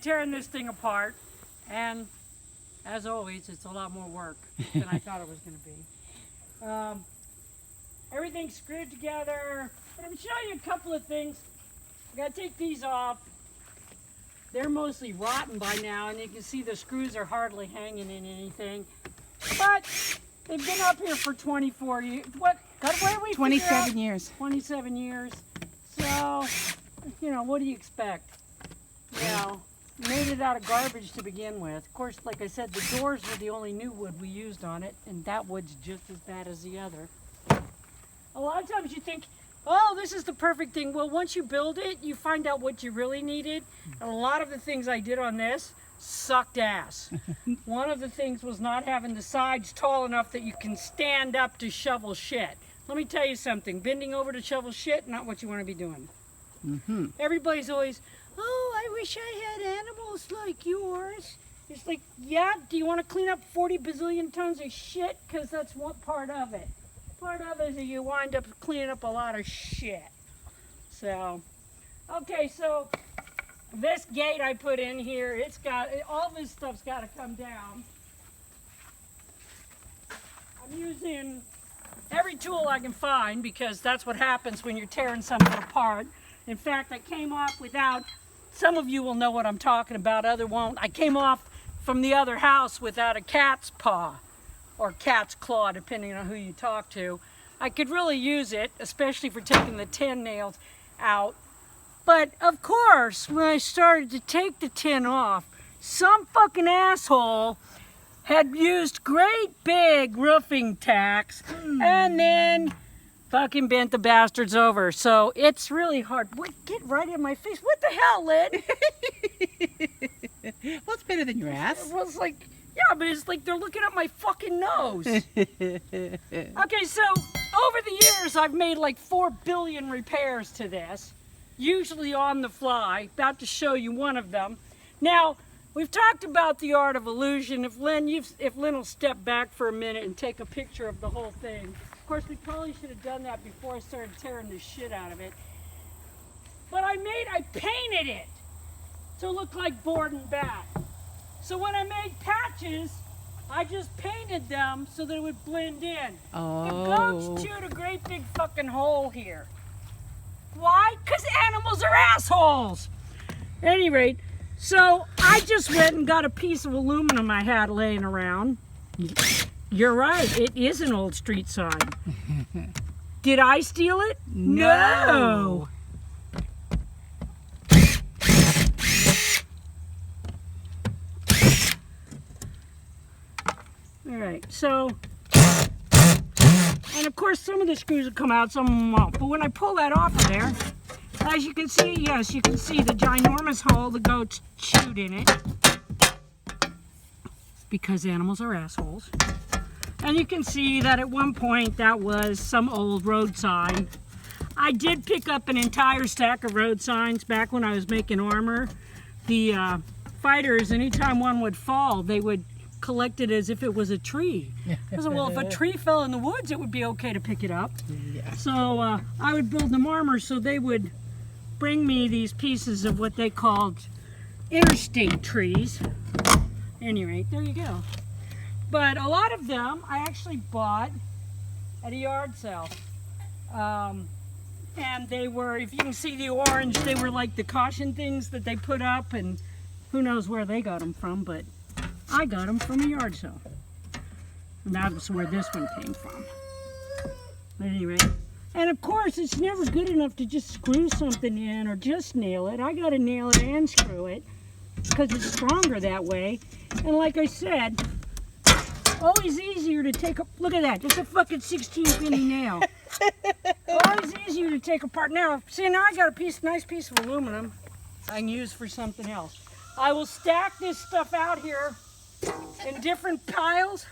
tearing this thing apart, and as always, it's a lot more work than I thought it was going to be. Everything's screwed together, but I'm going to show you a couple of things. I got to take these off. They're mostly rotten by now, and you can see the screws are hardly hanging in anything. But they've been up here for 24 years. What did we 27 years. 27 years. So, you know, what do you expect? You know, made it out of garbage to begin with. Of course, like I said, the doors were the only new wood we used on it, and that wood's just as bad as the other. A lot of times you think, oh, this is the perfect thing. Well, once you build it, you find out what you really needed. And a lot of the things I did on this sucked ass. One of the things was not having the sides tall enough that you can stand up to shovel shit. Let me tell you something, bending over to shovel shit, not what you want to be doing. Everybody's always, oh, I wish I had animals like yours. It's like, yeah, do you want to clean up 40 bazillion tons of shit? Because that's one part of it. Part of it is you wind up cleaning up a lot of shit. So, okay, so this gate I put in here, it's got, all this stuff's got to come down. I'm using every tool I can find because that's what happens when you're tearing something apart. In fact, I came off without, some of you will know what I'm talking about, other won't. I came off from the other house without a cat's paw or cat's claw, depending on who you talk to. I could really use it, especially for taking the tin nails out. But of course, when I started to take the tin off, some fucking asshole had used great big roofing tacks and then fucking bent the bastards over. So it's really hard. Get right in my face. What the hell, Lynn? Well, it's better than your ass. Well, it's like, yeah, but it's like they're looking at my fucking nose. Okay, so over the years, I've made like 4 billion repairs to this, usually on the fly. About to show you one of them. Now, we've talked about the art of illusion. If Lynn will step back for a minute and take a picture of the whole thing. Of course, we probably should have done that before I started tearing the shit out of it. But I painted it to look like board and back. So when I made patches, I just painted them so that it would blend in. Oh. The goats chewed a great big fucking hole here. Why? Because animals are assholes. At any rate, so I just went and got a piece of aluminum I had laying around. You're right, it is an old street sign. Did I steal it? No. All right, so, and of course some of the screws will come out, some of them won't. But when I pull that off of there, as you can see, yes, you can see the ginormous hole the goats chewed in it. Because animals are assholes. And you can see that at one point that was some old road sign. I did pick up an entire stack of road signs back when I was making armor. The fighters, anytime one would fall, they would collect it as if it was a tree. I said, well, if a tree fell in the woods, it would be okay to pick it up. Yeah. So I would build them armor so they would bring me these pieces of what they called interstate trees. At any rate, there you go. But a lot of them I actually bought at a yard sale. And they were, if you can see the orange, they were like the caution things that they put up, and who knows where they got them from, but I got them from a yard sale. And that's where this one came from. At any rate. And of course, it's never good enough to just screw something in or just nail it. I gotta nail it and screw it because it's stronger that way. And like I said, always easier to take a, look at that, just a fucking 16 penny nail. Always easier to take apart. Now, see, now I got a nice piece of aluminum I can use for something else. I will stack this stuff out here in different piles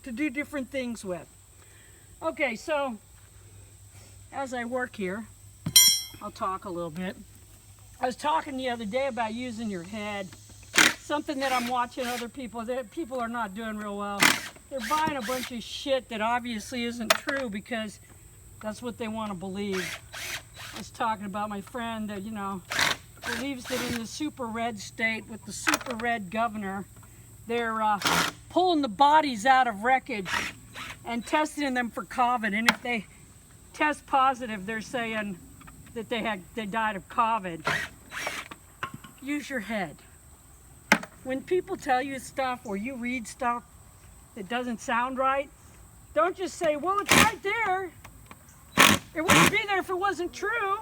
to do different things with. Okay, so as I work here, I'll talk a little bit. I was talking the other day about using your head. Something that I'm watching other people, that people are not doing real well. They're buying a bunch of shit that obviously isn't true because that's what they want to believe. I was talking about my friend that, you know, believes that in the super red state with the super red governor, they're pulling the bodies out of wreckage and testing them for COVID. And if they test positive, they're saying that they died of COVID. Use your head. When people tell you stuff or you read stuff that doesn't sound right, don't just say, well, it's right there. It wouldn't be there if it wasn't true.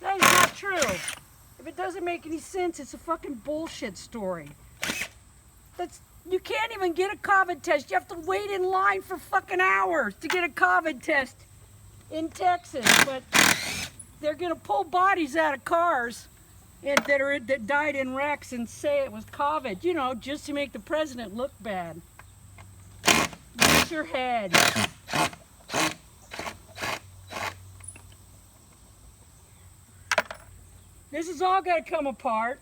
That is not true. If it doesn't make any sense, it's a fucking bullshit story. You can't even get a COVID test. You have to wait in line for fucking hours to get a COVID test in Texas. But they're gonna pull bodies out of cars that died in wrecks and say it was COVID, you know, just to make the president look bad. Use your head. This is all going to come apart.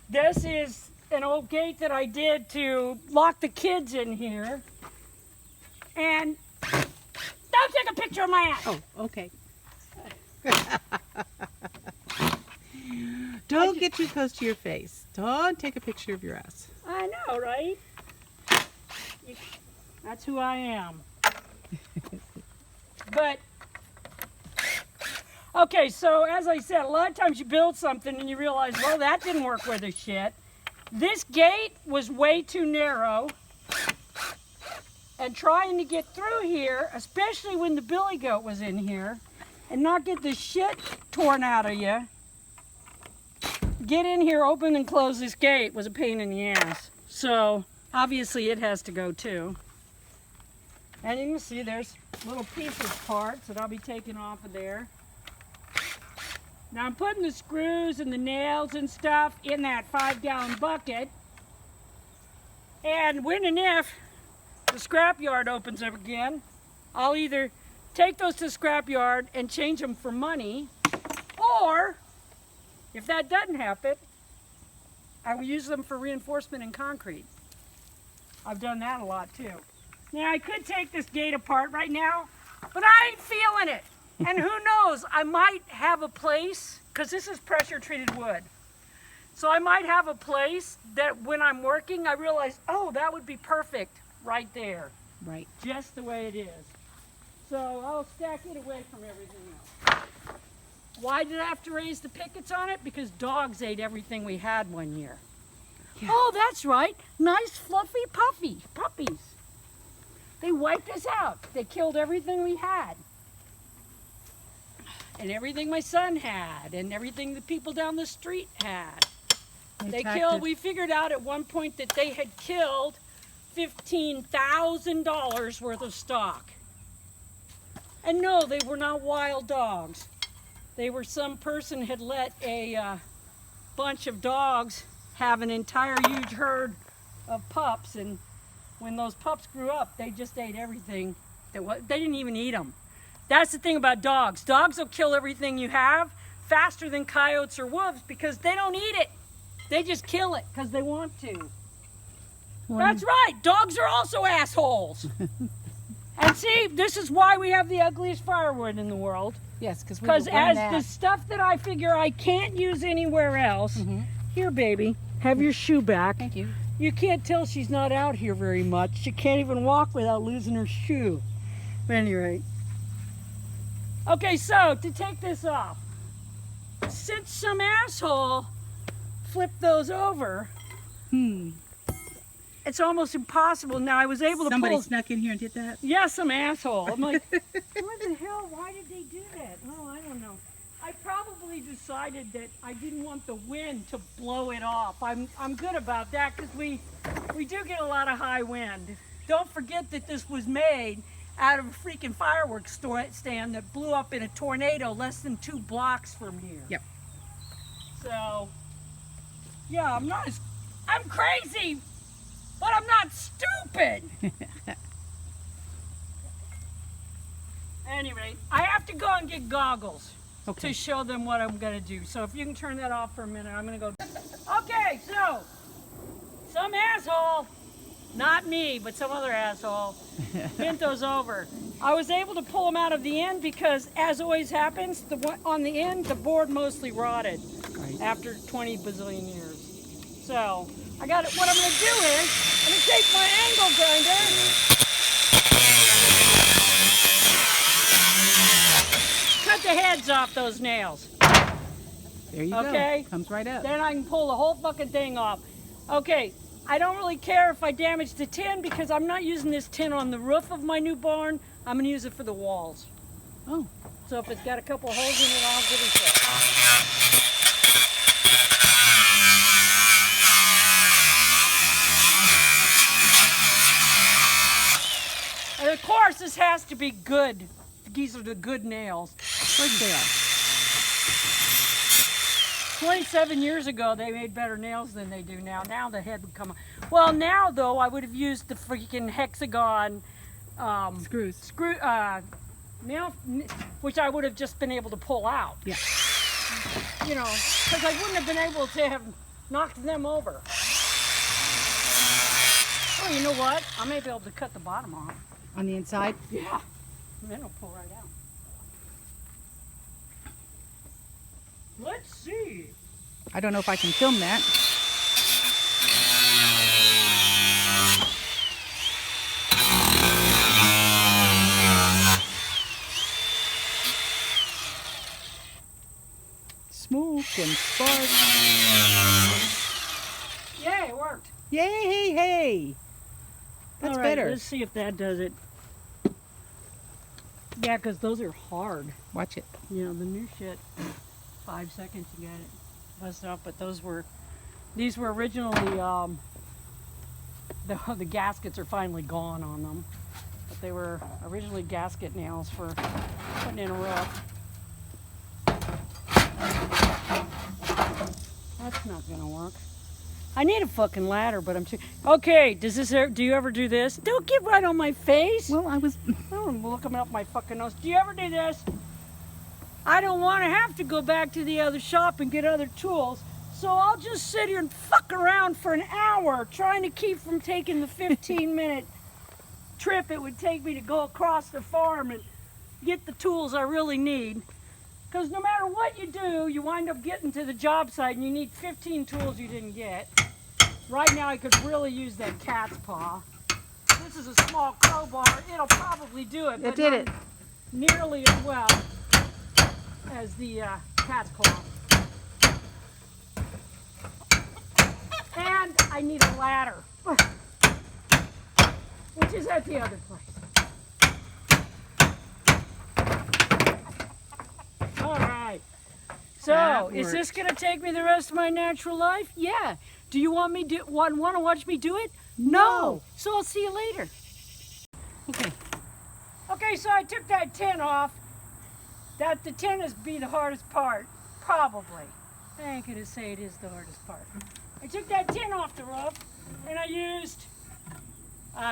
This is an old gate that I did to lock the kids in here. And don't take a picture of my ass. Oh, okay. Don't get too close to your face. Don't take a picture of your ass. I know, right? That's who I am. But, okay, so as I said, a lot of times you build something and you realize, well, that didn't work with the shit. This gate was way too narrow. And trying to get through here, especially when the billy goat was in here, and not get the shit torn out of you, get in here, open and close this gate was a pain in the ass. So, obviously it has to go too. And you can see there's little pieces, parts that I'll be taking off of there. Now I'm putting the screws and the nails and stuff in that 5-gallon bucket. And when and if the scrapyard opens up again, I'll either take those to the scrapyard and change them for money, or if that doesn't happen, I will use them for reinforcement in concrete. I've done that a lot too. Now I could take this gate apart right now, but I ain't feeling it. And who knows, I might have a place, because this is pressure treated wood. So I might have a place that when I'm working, I realize, oh, that would be perfect right there. Right. Just the way it is. So I'll stack it away from everything else. Why did I have to raise the pickets on it? Because dogs ate everything we had one year. Yeah. Oh, that's right. Nice, fluffy puppies. They wiped us out. They killed everything we had. And everything my son had, and everything the people down the street had. We figured out at one point that they had killed $15,000 worth of stock. And no, they were not wild dogs. They were some person had let a bunch of dogs have an entire huge herd of pups, and when those pups grew up, they just ate everything. They didn't even eat them. That's the thing about dogs. Dogs will kill everything you have faster than coyotes or wolves because they don't eat it. They just kill it because they want to. That's right. Dogs are also assholes. And see, this is why we have the ugliest firewood in the world. Yes, because as the stuff that I figure I can't use anywhere else. Mm-hmm. Here, baby, have your shoe back. Thank you. You can't tell she's not out here very much. She can't even walk without losing her shoe. At any rate. Okay, so to take this off, since some asshole flipped those over, it's almost impossible. Now I was able to Somebody snuck in here and did that? Yeah, some asshole. I'm like, what the hell? Why did they do that? Well, I don't know. I probably decided that I didn't want the wind to blow it off. I'm good about that because we do get a lot of high wind. Don't forget that this was made out of a freaking fireworks stand that blew up in a tornado less than 2 blocks from here. Yep. So, yeah, I'm crazy, but I'm not stupid. Anyway, I have to go and get goggles to show them what I'm going to do. So if you can turn that off for a minute, I'm going to go. Okay, so some asshole, not me, but some other asshole, bent those over. I was able to pull them out of the end because, as always happens, on the end, the board mostly rotted. Right. after 20 bazillion years. So I got it. What I'm going to do is I'm going to take my angle grinder. Cut the heads off those nails. There you Okay. go. Comes right up. Then I can pull the whole fucking thing off. Okay. I don't really care if I damage the tin because I'm not using this tin on the roof of my new barn. I'm going to use it for the walls. Oh. So if it's got a couple holes in it, I'll give it a shot. And of course, this has to be good. These are the good nails. Of course they are. 27 years ago, they made better nails than they do now. Now the head would come. Well, now though, I would have used the freaking hexagon Screws. nail, which I would have just been able to pull out. Yeah. You know, because I wouldn't have been able to have knocked them over. Oh, you know what? I may be able to cut the bottom off. On the inside? Yeah. And then it'll pull right out. Let's see. I don't know if I can film that. Smoke and spark. Yeah, it worked. Yay, hey, hey. That's All right, better. let's see if that does it. Yeah, because those are hard. Watch it. You know, the new shit, 5 seconds you got it busted up, but these were originally, the gaskets are finally gone on them. But they were originally gasket nails for putting in a roof. That's not gonna work. I need a fucking ladder, but I'm too... Okay, do you ever do this? Don't get right on my face. Well, I was... I'm looking up my fucking nose. Do you ever do this? I don't want to have to go back to the other shop and get other tools, so I'll just sit here and fuck around for an hour trying to keep from taking the 15-minute trip it would take me to go across the farm and get the tools I really need. Because no matter what you do, you wind up getting to the job site and you need 15 tools you didn't get. Right now I could really use that cat's paw. This is a small crowbar. It'll probably do it, but did it. not nearly as well as the cat's claw. And I need a ladder, which is at the other place. All right. So, is this going to take me the rest of my natural life? Yeah. Do you want to watch me do it? No. So I'll see you later. Okay. Okay, so I took that tin off. The tin is the hardest part, probably. I ain't gonna say it is the hardest part. I took that tin off the roof, and I used.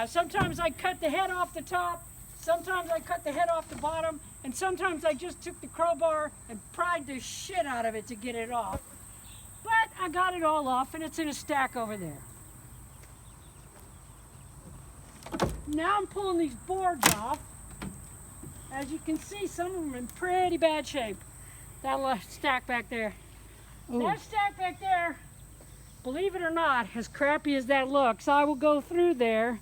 Sometimes I cut the head off the top. Sometimes I cut the head off the bottom, and sometimes I just took the crowbar and pried the shit out of it to get it off. But I got it all off, and it's in a stack over there. Now I'm pulling these boards off. As you can see, some of them are in pretty bad shape. That stack back there. Ooh. That stack back there, believe it or not, as crappy as that looks, I will go through there,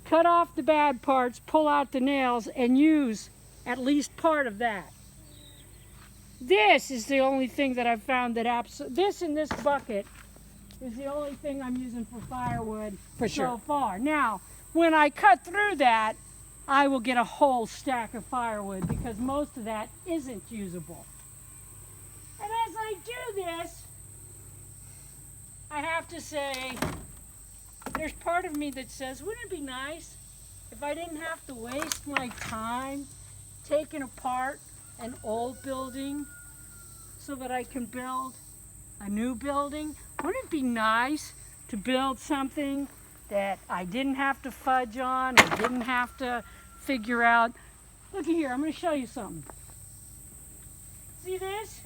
cut off the bad parts, pull out the nails, and use at least part of that. This is the only thing that I've found that this in this bucket is the only thing I'm using for firewood so far. Now, when I cut through that, I will get a whole stack of firewood because most of that isn't usable. And as I do this, I have to say, there's part of me that says, wouldn't it be nice if I didn't have to waste my time taking apart an old building so that I can build a new building? Wouldn't it be nice to build something that I didn't have to fudge on, I didn't have to figure out? Look here, I'm going to show you something. See this?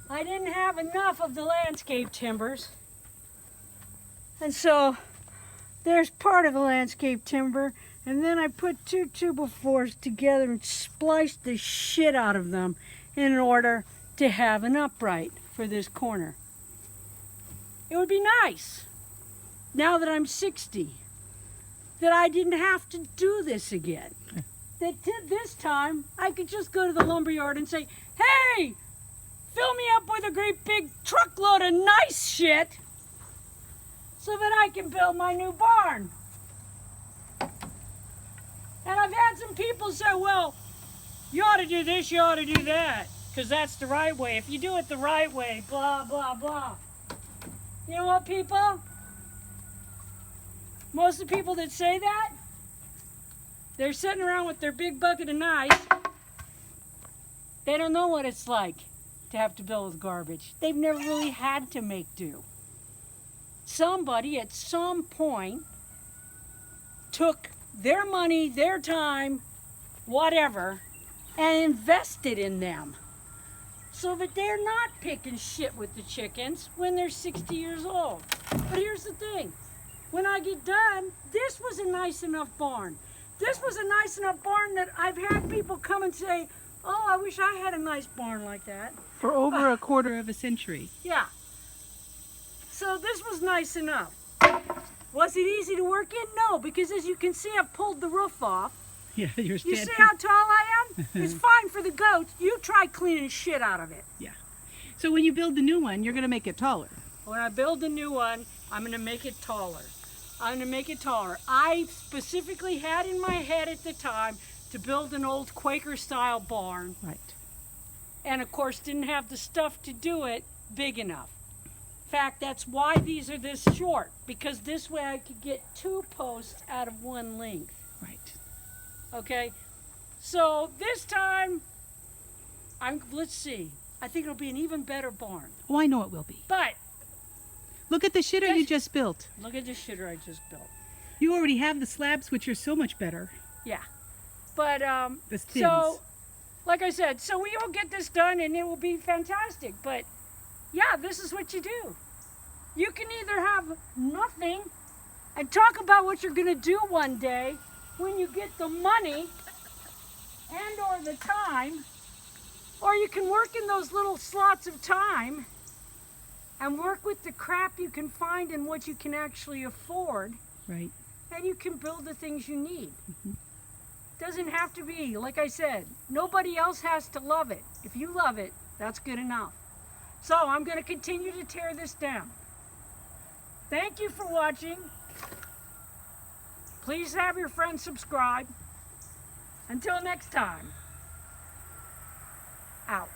I didn't have enough of the landscape timbers. And so there's part of the landscape timber, and then I put 2 2x4s together and spliced the shit out of them in order to have an upright for this corner. It would be nice, now that I'm 60, that I didn't have to do this again. That this time, I could just go to the lumberyard and say, hey, fill me up with a great big truckload of nice shit so that I can build my new barn. And I've had some people say, well, you ought to do this, you ought to do that, because that's the right way. If you do it the right way, blah, blah, blah. You know what, people? Most of the people that say that, they're sitting around with their big bucket of nice. They don't know what it's like to have to build with garbage. They've never really had to make do. Somebody at some point took their money, their time, whatever, and invested in them so that they're not picking shit with the chickens when they're 60 years old. But here's the thing. When I get done, this was a nice enough barn. This was a nice enough barn that I've had people come and say, oh, I wish I had a nice barn like that. For over a quarter of a century. Yeah. So this was nice enough. Was it easy to work in? No, because as you can see, I've pulled the roof off. Yeah, you're You standing. see how tall I am? It's fine for the goats. You try cleaning shit out of it. Yeah. So when you build the new one, you're going to make it taller. When I build a new one, I'm going to make it taller. I'm going to make it taller. I specifically had in my head at the time to build an old Quaker-style barn. Right. And of course, didn't have the stuff to do it big enough. In fact, that's why these are this short, because this way I could get 2 posts out of 1 length. Right. Okay? So this time, let's see. I think it'll be an even better barn. Oh, I know it will be. But Look at the shitter you just built. look at the shitter I just built. You already have the slabs, which are so much better. Yeah. But The so, thins. like I said, so we will get this done and it will be fantastic. But yeah, this is what you do. You can either have nothing and talk about what you're going to do one day when you get the money and or the time, or you can work in those little slots of time and work with the crap you can find and what you can actually afford, Right. and you can build the things you need. Doesn't have to be, like I said, nobody else has to love it. If you love it, that's good enough. So I'm going to continue to tear this down. Thank you for watching. Please have your friends subscribe. Until next time, out.